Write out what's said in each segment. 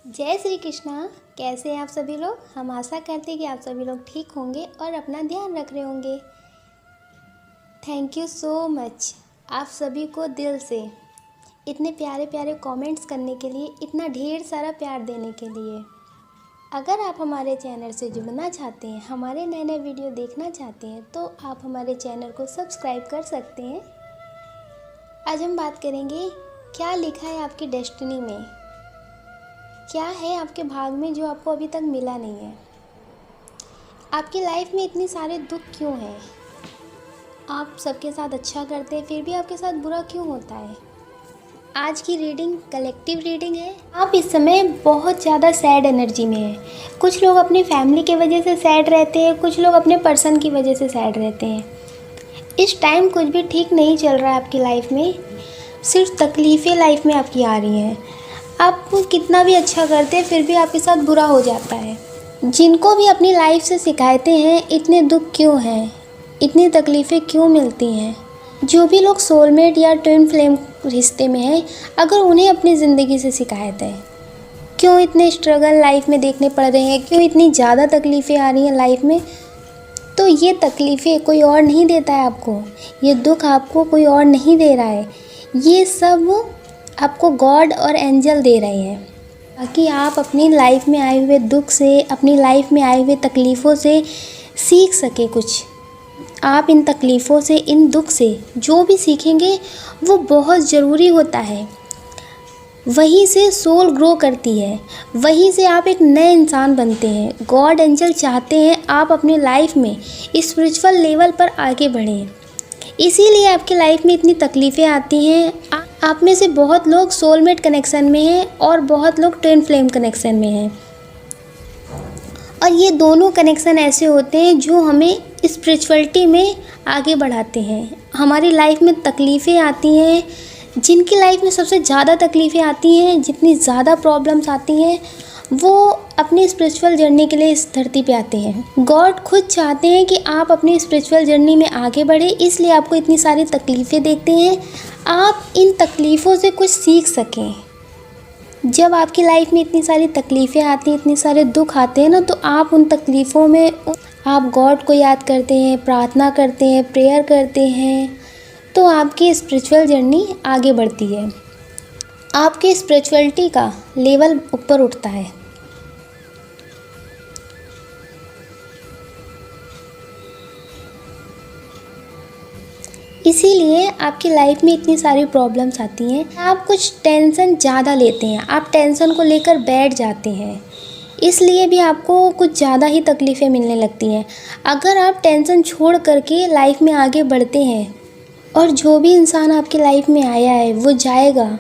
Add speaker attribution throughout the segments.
Speaker 1: जय श्री कृष्णा। कैसे हैं आप सभी लोग। हम आशा करते हैं कि आप सभी लोग ठीक होंगे और अपना ध्यान रख रहे होंगे। थैंक यू सो मच आप सभी को दिल से इतने प्यारे प्यारे कमेंट्स करने के लिए, इतना ढेर सारा प्यार देने के लिए। अगर आप हमारे चैनल से जुड़ना चाहते हैं, हमारे नए नए वीडियो देखना चाहते हैं, तो आप हमारे चैनल को सब्सक्राइब कर सकते हैं। आज हम बात करेंगे क्या लिखा है आपकी डेस्टिनी में, क्या है आपके भाग में जो आपको अभी तक मिला नहीं है। आपकी लाइफ में इतने सारे दुख क्यों हैं। आप सबके साथ अच्छा करते हैं फिर भी आपके साथ बुरा क्यों होता है। आज की रीडिंग कलेक्टिव रीडिंग है। आप इस समय बहुत ज़्यादा सैड एनर्जी में हैं। कुछ लोग अपनी फैमिली की वजह से सैड रहते हैं, कुछ लोग अपने पर्सन की वजह से सैड रहते हैं। इस टाइम कुछ भी ठीक नहीं चल रहा है आपकी लाइफ में, सिर्फ तकलीफ़ें लाइफ में आपकी आ रही हैं। आप कितना भी अच्छा करते हैं फिर भी आपके साथ बुरा हो जाता है। जिनको भी अपनी लाइफ से शिकायतें हैं, इतने दुख क्यों हैं, इतनी तकलीफ़ें क्यों मिलती हैं। जो भी लोग सोलमेट या ट्विन फ्लेम रिश्ते में हैं, अगर उन्हें अपनी ज़िंदगी से शिकायत है, क्यों इतने स्ट्रगल लाइफ में देखने पड़ रहे हैं, क्यों इतनी ज़्यादा तकलीफ़ें आ रही हैं लाइफ में, तो ये तकलीफ़ें कोई और नहीं देता है आपको, ये दुख आपको कोई और नहीं दे रहा है। ये सब आपको गॉड और एंजल दे रहे हैं ताकि आप अपनी लाइफ में आए हुए दुख से, अपनी लाइफ में आए हुए तकलीफ़ों से सीख सके कुछ। आप इन तकलीफ़ों से, इन दुख से जो भी सीखेंगे वो बहुत ज़रूरी होता है। वहीं से सोल ग्रो करती है, वहीं से आप एक नए इंसान बनते हैं। गॉड एंजल चाहते हैं आप अपनी लाइफ में स्पिरिचुअल लेवल पर आगे बढ़ें, इसीलिए आपकी लाइफ में इतनी तकलीफ़ें आती हैं। आप में से बहुत लोग सोलमेट कनेक्शन में हैं और बहुत लोग ट्विन फ्लेम कनेक्शन में हैं, और ये दोनों कनेक्शन ऐसे होते हैं जो हमें स्पिरिचुअलिटी में आगे बढ़ाते हैं। हमारी लाइफ में तकलीफ़ें आती हैं, जिनकी लाइफ में सबसे ज़्यादा तकलीफ़ें आती हैं, जितनी ज़्यादा प्रॉब्लम्स आती हैं, वो अपनी स्पिरिचुअल जर्नी के लिए इस धरती पे आते हैं। गॉड खुद चाहते हैं कि आप अपनी स्पिरिचुअल जर्नी में आगे बढ़े, इसलिए आपको इतनी सारी तकलीफ़ें देते हैं। आप इन तकलीफ़ों से कुछ सीख सकें। जब आपकी लाइफ में इतनी सारी तकलीफ़ें आती हैं, इतने सारे दुख आते हैं ना, तो आप उन तकलीफ़ों में आप गॉड को याद करते हैं, प्रार्थना करते हैं, प्रेयर करते हैं, तो आपकी स्पिरिचुअल जर्नी आगे बढ़ती है। आपकी स्पिरिचुअलिटी का लेवल ऊपर उठता है। इसीलिए आपकी लाइफ में इतनी सारी प्रॉब्लम्स आती हैं। आप कुछ टेंशन ज़्यादा लेते हैं, आप टेंशन को लेकर बैठ जाते हैं, इसलिए भी आपको कुछ ज़्यादा ही तकलीफ़ें मिलने लगती हैं। अगर आप टेंशन छोड़ करके लाइफ में आगे बढ़ते हैं, और जो भी इंसान आपकी लाइफ में आया है वो जाएगा,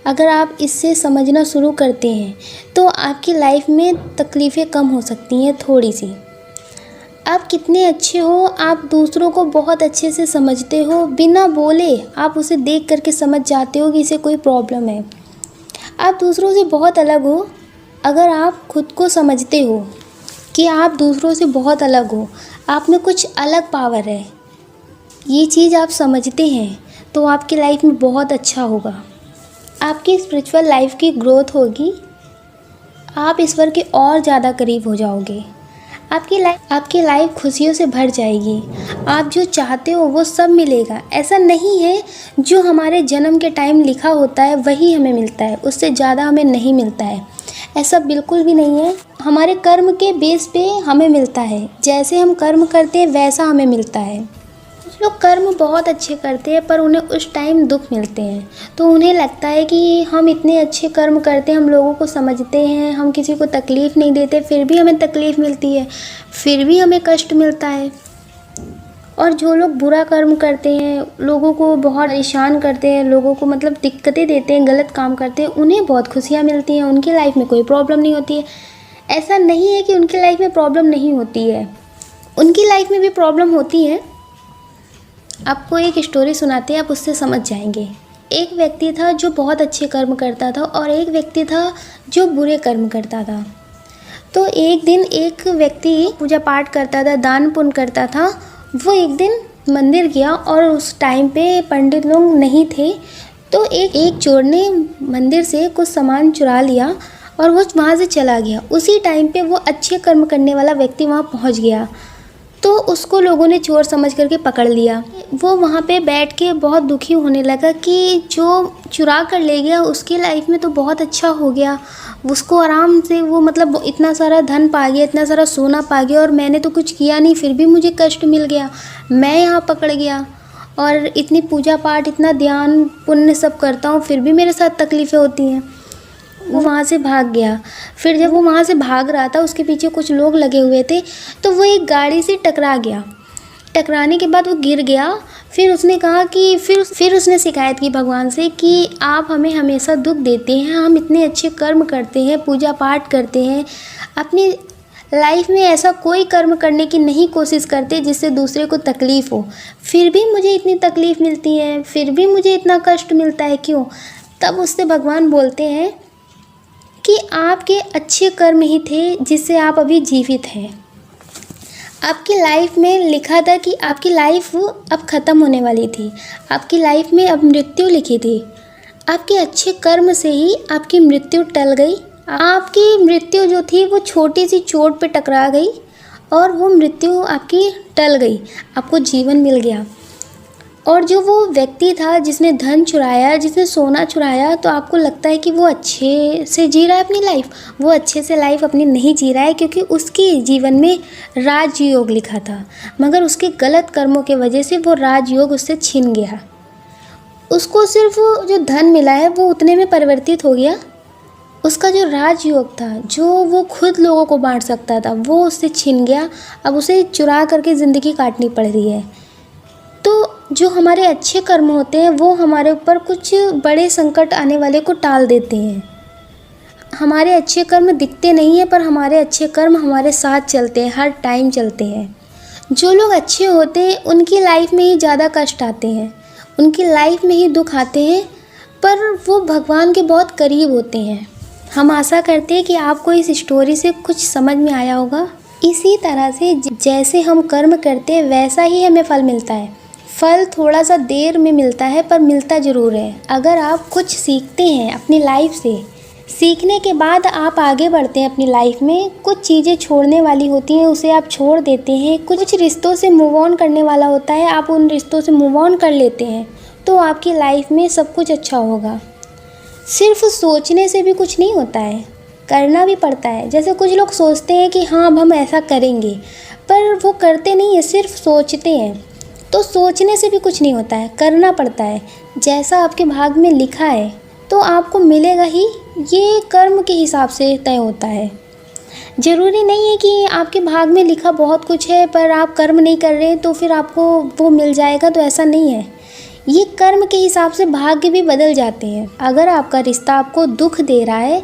Speaker 1: अगर आप इससे समझना शुरू करते हैं तो आपकी लाइफ में तकलीफ़ें कम हो सकती हैं थोड़ी सी। आप कितने अच्छे हो, आप दूसरों को बहुत अच्छे से समझते हो, बिना बोले आप उसे देख करके समझ जाते हो कि इसे कोई प्रॉब्लम है। आप दूसरों से बहुत अलग हो अगर आप खुद को समझते हो कि आप दूसरों से बहुत अलग हो, आप में कुछ अलग पावर है, ये चीज़ आप समझते हैं, तो आपकी लाइफ में बहुत अच्छा होगा। आपकी स्पिरिचुअल लाइफ की ग्रोथ होगी, आप ईश्वर के और ज़्यादा करीब हो जाओगे। आपकी लाइफ खुशियों से भर जाएगी। आप जो चाहते हो वो सब मिलेगा। ऐसा नहीं है जो हमारे जन्म के टाइम लिखा होता है वही हमें मिलता है, उससे ज़्यादा हमें नहीं मिलता है, ऐसा बिल्कुल भी नहीं है। हमारे कर्म के बेस पे हमें मिलता है, जैसे हम कर्म करते हैं वैसा हमें मिलता है। कुछ लोग कर्म बहुत अच्छे करते हैं पर उन्हें उस टाइम दुख मिलते हैं, तो उन्हें लगता है कि हम इतने अच्छे कर्म करते हैं, हम लोगों को समझते हैं, हम किसी को तकलीफ़ नहीं देते, फिर भी हमें तकलीफ़ मिलती है, फिर भी हमें कष्ट मिलता है। और जो लोग बुरा कर्म करते हैं, लोगों को बहुत परेशान करते हैं, लोगों को मतलब दिक्कतें देते हैं, गलत काम करते हैं, उन्हें बहुत खुशियाँ मिलती हैं, उनकी लाइफ में कोई प्रॉब्लम नहीं होती है। ऐसा नहीं है कि उनकी लाइफ में प्रॉब्लम नहीं होती है, उनकी लाइफ में भी प्रॉब्लम होती है। आपको एक स्टोरी सुनाते हैं, आप उससे समझ जाएंगे। एक व्यक्ति था जो बहुत अच्छे कर्म करता था और एक व्यक्ति था जो बुरे कर्म करता था। तो एक दिन एक व्यक्ति पूजा पाठ करता था, दान पुण्य करता था। वो एक दिन मंदिर गया और उस टाइम पे पंडित लोग नहीं थे, तो एक चोर ने मंदिर से कुछ सामान चुरा लिया और वो वहाँ से चला गया। उसी टाइम पे वो अच्छे कर्म करने वाला व्यक्ति वहाँ पहुँच गया, तो उसको लोगों ने चोर समझ करके पकड़ लिया। वो वहाँ पे बैठ के बहुत दुखी होने लगा कि जो चुरा कर ले गया उसकी लाइफ में तो बहुत अच्छा हो गया, उसको आराम से वो मतलब इतना सारा धन पा गया, इतना सारा सोना पा गया, और मैंने तो कुछ किया नहीं फिर भी मुझे कष्ट मिल गया, मैं यहाँ पकड़ गया और इतनी पूजा पाठ, इतना ध्यान पुण्य सब करता हूँ फिर भी मेरे साथ तकलीफ़ें होती हैं। वो वहाँ से भाग गया। फिर जब वो वहाँ से भाग रहा था, उसके पीछे कुछ लोग लगे हुए थे, तो वो एक गाड़ी से टकरा गया। टकराने के बाद वो गिर गया। फिर उसने कहा कि फिर उसने शिकायत की भगवान से कि आप हमें हमेशा दुख देते हैं, हम इतने अच्छे कर्म करते हैं, पूजा पाठ करते हैं, अपनी लाइफ में ऐसा कोई कर्म करने की नहीं कोशिश करते जिससे दूसरे को तकलीफ़ हो, फिर भी मुझे इतनी तकलीफ़ मिलती है, फिर भी मुझे इतना कष्ट मिलता है, क्यों? तब उससे भगवान बोलते हैं कि आपके अच्छे कर्म ही थे जिससे आप अभी जीवित हैं। आपकी लाइफ में लिखा था कि आपकी लाइफ अब ख़त्म होने वाली थी, आपकी लाइफ में अब मृत्यु लिखी थी। आपके अच्छे कर्म से ही आपकी मृत्यु टल गई। आपकी मृत्यु जो थी वो छोटी सी चोट पे टकरा गई और वो मृत्यु आपकी टल गई, आपको जीवन मिल गया। और जो वो व्यक्ति था जिसने धन चुराया, जिसने सोना चुराया, तो आपको लगता है कि वो अच्छे से जी रहा है अपनी लाइफ। वो अच्छे से लाइफ अपनी नहीं जी रहा है, क्योंकि उसके जीवन में राजयोग लिखा था, मगर उसके गलत कर्मों के वजह से वो राजयोग उससे छिन गया। उसको सिर्फ जो धन मिला है वो उतने में परिवर्तित हो गया। उसका जो राजयोग था, जो वो खुद लोगों को बांट सकता था, वो उससे छिन गया। अब उसे चुरा करके ज़िंदगी काटनी पड़ रही है। तो जो हमारे अच्छे कर्म होते हैं वो हमारे ऊपर कुछ बड़े संकट आने वाले को टाल देते हैं। हमारे अच्छे कर्म दिखते नहीं हैं, पर हमारे अच्छे कर्म हमारे साथ चलते हैं, हर टाइम चलते हैं। जो लोग अच्छे होते हैं उनकी लाइफ में ही ज़्यादा कष्ट आते हैं, उनकी लाइफ में ही दुख आते हैं, पर वो भगवान के बहुत करीब होते हैं। हम आशा करते हैं कि आपको इस स्टोरी से कुछ समझ में आया होगा। इसी तरह से जैसे हम कर्म करते हैं वैसा ही हमें फल मिलता है। फल थोड़ा सा देर में मिलता है, पर मिलता ज़रूर है। अगर आप कुछ सीखते हैं अपनी लाइफ से, सीखने के बाद आप आगे बढ़ते हैं अपनी लाइफ में, कुछ चीज़ें छोड़ने वाली होती हैं उसे आप छोड़ देते हैं, कुछ रिश्तों से मूव ऑन करने वाला होता है, आप उन रिश्तों से मूव ऑन कर लेते हैं, तो आपकी लाइफ में सब कुछ अच्छा होगा। सिर्फ सोचने से भी कुछ नहीं होता है, करना भी पड़ता है। जैसे कुछ लोग सोचते हैं कि हाँ अब हम ऐसा करेंगे, पर वो करते नहीं है, सिर्फ सोचते हैं। तो सोचने से भी कुछ नहीं होता है, करना पड़ता है। जैसा आपके भाग में लिखा है तो आपको मिलेगा ही, ये कर्म के हिसाब से तय होता है। ज़रूरी नहीं है कि आपके भाग में लिखा बहुत कुछ है पर आप कर्म नहीं कर रहे तो फिर आपको वो मिल जाएगा, तो ऐसा नहीं है। ये कर्म के हिसाब से भाग्य भी बदल जाते हैं। अगर आपका रिश्ता आपको दुख दे रहा है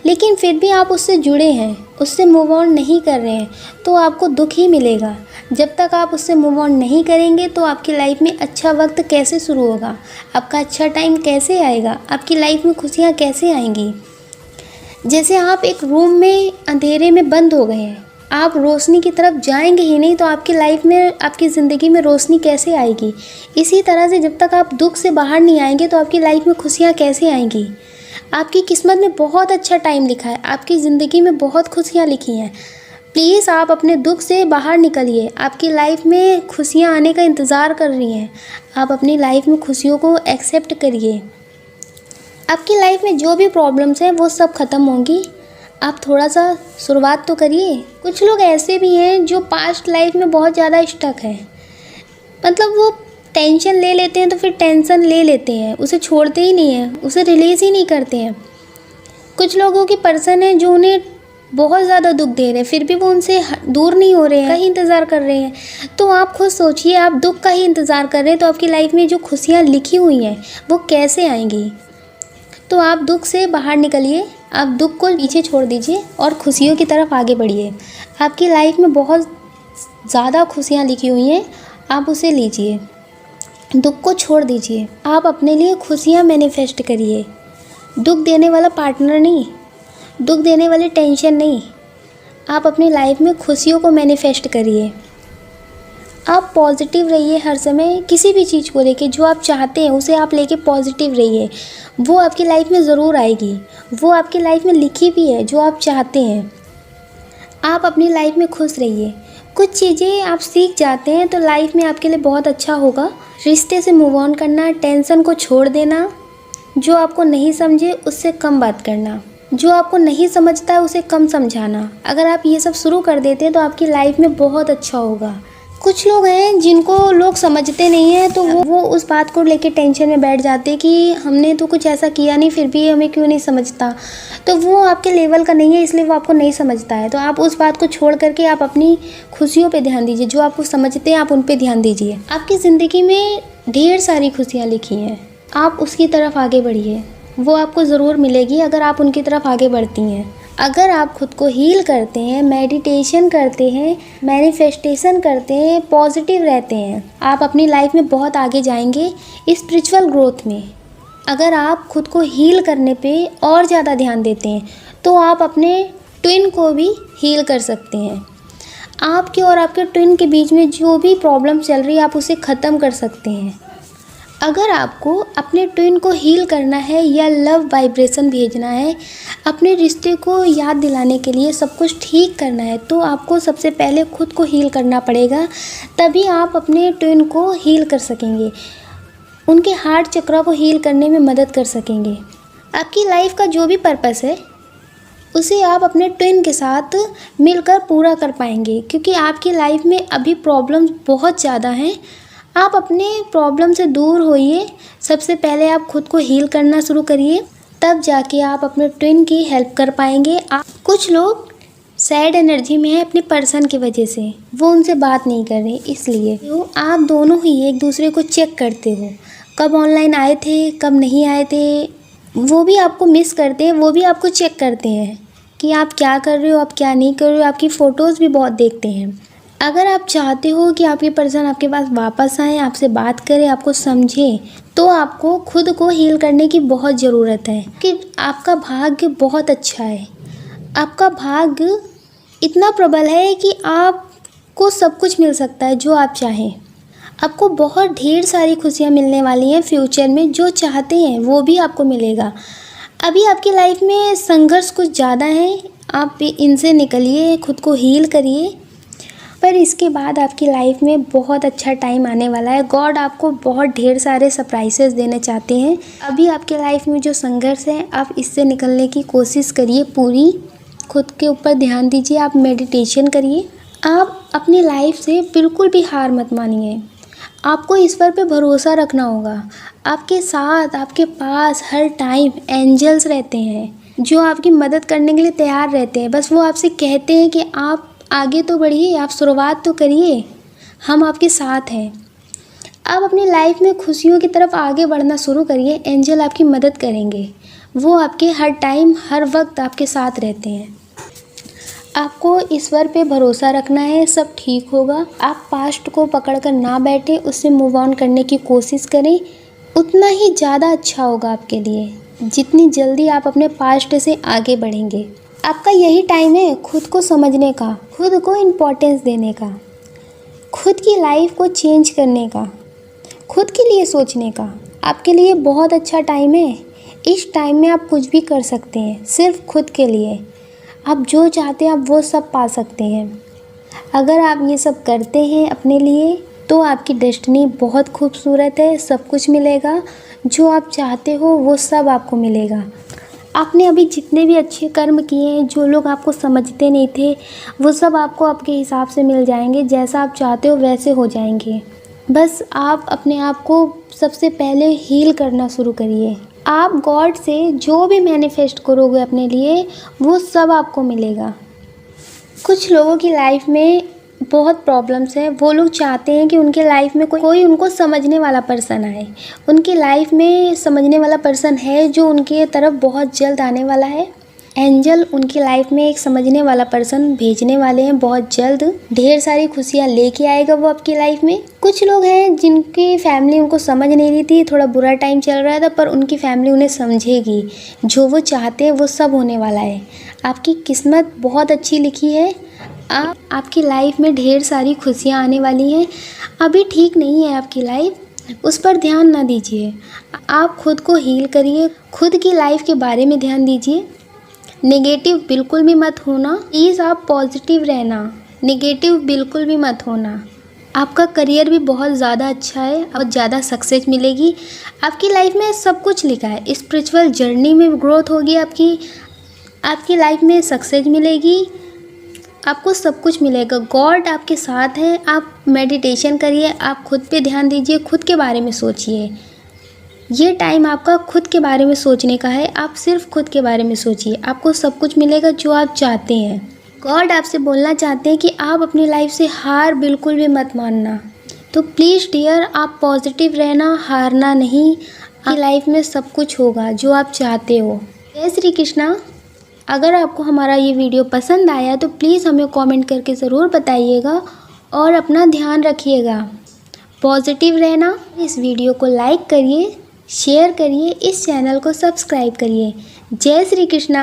Speaker 1: लेकिन फिर भी आप उससे जुड़े हैं, उससे मूव ऑन नहीं कर रहे हैं, तो आपको दुख ही मिलेगा। जब तक आप उससे मूव ऑन नहीं करेंगे तो आपकी लाइफ में अच्छा वक्त कैसे शुरू होगा, आपका अच्छा टाइम कैसे आएगा, आपकी लाइफ में खुशियाँ कैसे आएंगी। जैसे आप एक रूम में अंधेरे में बंद हो गए हैं, आप रोशनी की तरफ जाएंगे ही नहीं, तो आपकी लाइफ में, आपकी ज़िंदगी में रोशनी कैसे आएगी। इसी तरह से जब तक आप दुख से बाहर नहीं आएंगे तो आपकी लाइफ में खुशियाँ कैसे आएंगी। आपकी किस्मत में बहुत अच्छा टाइम लिखा है, आपकी ज़िंदगी में बहुत खुशियाँ लिखी हैं। प्लीज़ आप अपने दुख से बाहर निकलिए, आपकी लाइफ में खुशियाँ आने का इंतज़ार कर रही हैं। आप अपनी लाइफ में खुशियों को एक्सेप्ट करिए। आपकी लाइफ में जो भी प्रॉब्लम्स हैं वो सब ख़त्म होंगी। आप थोड़ा सा शुरुआत तो करिए। कुछ लोग ऐसे भी हैं जो पास्ट लाइफ में बहुत ज़्यादा स्टक है, मतलब वो टेंशन ले लेते हैं तो फिर टेंशन ले लेते हैं, उसे छोड़ते ही नहीं हैं, उसे रिलीज़ ही नहीं करते हैं। कुछ लोगों की पर्सन है जो उन्हें बहुत ज़्यादा दुख दे रहे हैं, फिर भी वो उनसे दूर नहीं हो रहे हैं, कहीं इंतज़ार कर रहे हैं। तो आप खुद सोचिए, आप दुख का ही इंतज़ार कर रहे हैं तो आपकी लाइफ में जो खुशियाँ लिखी हुई हैं वो कैसे आएंगी। तो आप दुख से बाहर निकलिए, आप दुख को पीछे छोड़ दीजिए और खुशियों की तरफ आगे बढ़िए। आपकी लाइफ में बहुत ज़्यादा खुशियाँ लिखी हुई हैं, आप उसे लीजिए, दुख को छोड़ दीजिए। आप अपने लिए खुशियाँ मैनिफेस्ट करिए। दुख देने वाला पार्टनर नहीं, दुख देने वाली टेंशन नहीं, आप अपनी लाइफ में खुशियों को मैनिफेस्ट करिए। आप पॉजिटिव रहिए हर समय, किसी भी चीज़ को लेके जो आप चाहते हैं उसे आप लेके पॉजिटिव रहिए। वो आपकी लाइफ में ज़रूर आएगी, वो आपकी लाइफ में लिखी भी है जो आप चाहते हैं। आप अपनी लाइफ में खुश रहिए। कुछ चीज़ें आप सीख जाते हैं तो लाइफ में आपके लिए बहुत अच्छा होगा। रिश्ते से मूव ऑन करना, टेंशन को छोड़ देना, जो आपको नहीं समझे उससे कम बात करना, जो आपको नहीं समझता है उसे कम समझाना। अगर आप ये सब शुरू कर देते हैं तो आपकी लाइफ में बहुत अच्छा होगा। कुछ लोग हैं जिनको लोग समझते नहीं हैं तो वो उस बात को लेके टेंशन में बैठ जाते हैं कि हमने तो कुछ ऐसा किया नहीं फिर भी हमें क्यों नहीं समझता। तो वो आपके लेवल का नहीं है, इसलिए वो आपको नहीं समझता है। तो आप उस बात को छोड़ करके आप अपनी खुशियों पे ध्यान दीजिए, जो आपको समझते हैं आप उन पे ध्यान दीजिए। आपकी ज़िंदगी में ढेर सारी खुशियाँ लिखी हैं, आप उसकी तरफ आगे बढ़िए, वो आपको ज़रूर मिलेगी अगर आप उनकी तरफ आगे बढ़ती हैं। अगर आप खुद को हील करते हैं, मेडिटेशन करते हैं, मैनिफेस्टेशन करते हैं, पॉजिटिव रहते हैं, आप अपनी लाइफ में बहुत आगे जाएंगे स्पिरिचुअल ग्रोथ में। अगर आप खुद को हील करने पे और ज़्यादा ध्यान देते हैं तो आप अपने ट्विन को भी हील कर सकते हैं। आपके और आपके ट्विन के बीच में जो भी प्रॉब्लम चल रही है आप उसे ख़त्म कर सकते हैं। अगर आपको अपने ट्विन को हील करना है या लव वाइब्रेशन भेजना है, अपने रिश्ते को याद दिलाने के लिए सब कुछ ठीक करना है, तो आपको सबसे पहले खुद को हील करना पड़ेगा। तभी आप अपने ट्विन को हील कर सकेंगे, उनके हार्ट चक्र को हील करने में मदद कर सकेंगे। आपकी लाइफ का जो भी पर्पस है उसे आप अपने ट्विन के साथ मिलकर पूरा कर पाएंगे, क्योंकि आपकी लाइफ में अभी प्रॉब्लम्स बहुत ज़्यादा हैं। आप अपने प्रॉब्लम से दूर होइए, सबसे पहले आप खुद को हील करना शुरू करिए, तब जाके आप अपने ट्विन की हेल्प कर पाएंगे। कुछ लोग सैड एनर्जी में है अपने पर्सन की वजह से, वो उनसे बात नहीं कर रहे, इसलिए तो आप दोनों ही एक दूसरे को चेक करते हो, कब ऑनलाइन आए थे कब नहीं आए थे, वो भी आपको मिस करते हैं, वो भी आपको चेक करते हैं कि आप क्या कर रहे हो, आप क्या नहीं कर रहे हो, आपकी फ़ोटोज़ भी बहुत देखते हैं। अगर आप चाहते हो कि आपके पर्सन आपके पास वापस आए, आपसे बात करें, आपको समझे, तो आपको खुद को हील करने की बहुत ज़रूरत है कि आपका भाग्य बहुत अच्छा है। आपका भाग्य इतना प्रबल है कि आपको सब कुछ मिल सकता है जो आप चाहें। आपको बहुत ढेर सारी खुशियाँ मिलने वाली हैं फ्यूचर में, जो चाहते हैं वो भी आपको मिलेगा। अभी आपकी लाइफ में संघर्ष कुछ ज़्यादा है, आप इनसे निकलिए, खुद को हील करिए, पर इसके बाद आपकी लाइफ में बहुत अच्छा टाइम आने वाला है। गॉड आपको बहुत ढेर सारे सरप्राइजेस देना चाहते हैं। अभी आपके लाइफ में जो संघर्ष है आप इससे निकलने की कोशिश करिए पूरी, खुद के ऊपर ध्यान दीजिए, आप मेडिटेशन करिए। आप अपनी लाइफ से बिल्कुल भी हार मत मानिए, आपको ईश्वर पे भरोसा रखना होगा। आपके साथ, आपके पास हर टाइम एंजल्स रहते हैं जो आपकी मदद करने के लिए तैयार रहते हैं। बस वो आपसे कहते हैं कि आप आगे तो बढ़िए, आप शुरुआत तो करिए, हम आपके साथ हैं। आप अपनी लाइफ में खुशियों की तरफ आगे बढ़ना शुरू करिए, एंजल आपकी मदद करेंगे, वो आपके हर टाइम हर वक्त आपके साथ रहते हैं। आपको ईश्वर पे भरोसा रखना है, सब ठीक होगा। आप पास्ट को पकड़ कर ना बैठे, उससे मूव ऑन करने की कोशिश करें, उतना ही ज़्यादा अच्छा होगा आपके लिए, जितनी जल्दी आप अपने पास्ट से आगे बढ़ेंगे। आपका यही टाइम है खुद को समझने का, खुद को इम्पोर्टेंस देने का, खुद की लाइफ को चेंज करने का, खुद के लिए सोचने का। आपके लिए बहुत अच्छा टाइम है। इस टाइम में आप कुछ भी कर सकते हैं, सिर्फ खुद के लिए। आप जो चाहते हैं आप वो सब पा सकते हैं। अगर आप ये सब करते हैं अपने लिए तो आपकी डेस्टिनी बहुत खूबसूरत है, सब कुछ मिलेगा, जो आप चाहते हो वो सब आपको मिलेगा। आपने अभी जितने भी अच्छे कर्म किए हैं, जो लोग आपको समझते नहीं थे, वो सब आपको आपके हिसाब से मिल जाएंगे, जैसा आप चाहते हो वैसे हो जाएंगे। बस आप अपने आप को सबसे पहले हील करना शुरू करिए। आप गॉड से जो भी मैनिफेस्ट करोगे अपने लिए वो सब आपको मिलेगा। कुछ लोगों की लाइफ में बहुत प्रॉब्लम्स है, वो लोग चाहते हैं कि उनके लाइफ में कोई उनको समझने वाला पर्सन आए। उनकी लाइफ में समझने वाला पर्सन है जो उनके तरफ बहुत जल्द आने वाला है। एंजल उनकी लाइफ में एक समझने वाला पर्सन भेजने वाले हैं बहुत जल्द। ढेर सारी खुशियाँ लेके आएगा वो आपकी लाइफ में। कुछ लोग हैं जिनकी फैमिली उनको समझ नहीं रही थी, थोड़ा बुरा टाइम चल रहा था, पर उनकी फैमिली उन्हें समझेगी। जो वो चाहते हैं वो सब होने वाला है। आपकी किस्मत बहुत अच्छी लिखी है, आपकी लाइफ में ढेर सारी खुशियाँ आने वाली हैं। अभी ठीक नहीं है आपकी लाइफ, उस पर ध्यान ना दीजिए। आप खुद को हील करिए, खुद की लाइफ के बारे में ध्यान दीजिए। नेगेटिव बिल्कुल भी मत होना, प्लीज़ आप पॉजिटिव रहना, नेगेटिव बिल्कुल भी मत होना। आपका करियर भी बहुत ज़्यादा अच्छा है और ज़्यादा सक्सेस मिलेगी। आपकी लाइफ में सब कुछ लिखा है, स्पिरिचुअल जर्नी में ग्रोथ होगी आपकी लाइफ में सक्सेस मिलेगी, आपको सब कुछ मिलेगा। गॉड आपके साथ है। आप मेडिटेशन करिए, आप खुद पे ध्यान दीजिए, खुद के बारे में सोचिए। ये टाइम आपका खुद के बारे में सोचने का है। आप सिर्फ खुद के बारे में सोचिए, आपको सब कुछ मिलेगा जो आप चाहते हैं। गॉड आपसे बोलना चाहते हैं कि आप अपनी लाइफ से हार बिल्कुल भी मत मानना। तो प्लीज़ डियर, आप पॉजिटिव रहना, हारना नहीं। आपकी लाइफ में सब कुछ होगा जो आप चाहते हो। जय श्री कृष्णा। अगर आपको हमारा ये वीडियो पसंद आया तो प्लीज़ हमें कमेंट करके ज़रूर बताइएगा और अपना ध्यान रखिएगा। पॉजिटिव रहना। इस वीडियो को लाइक करिए, शेयर करिए, इस चैनल को सब्सक्राइब करिए। जय श्री कृष्णा।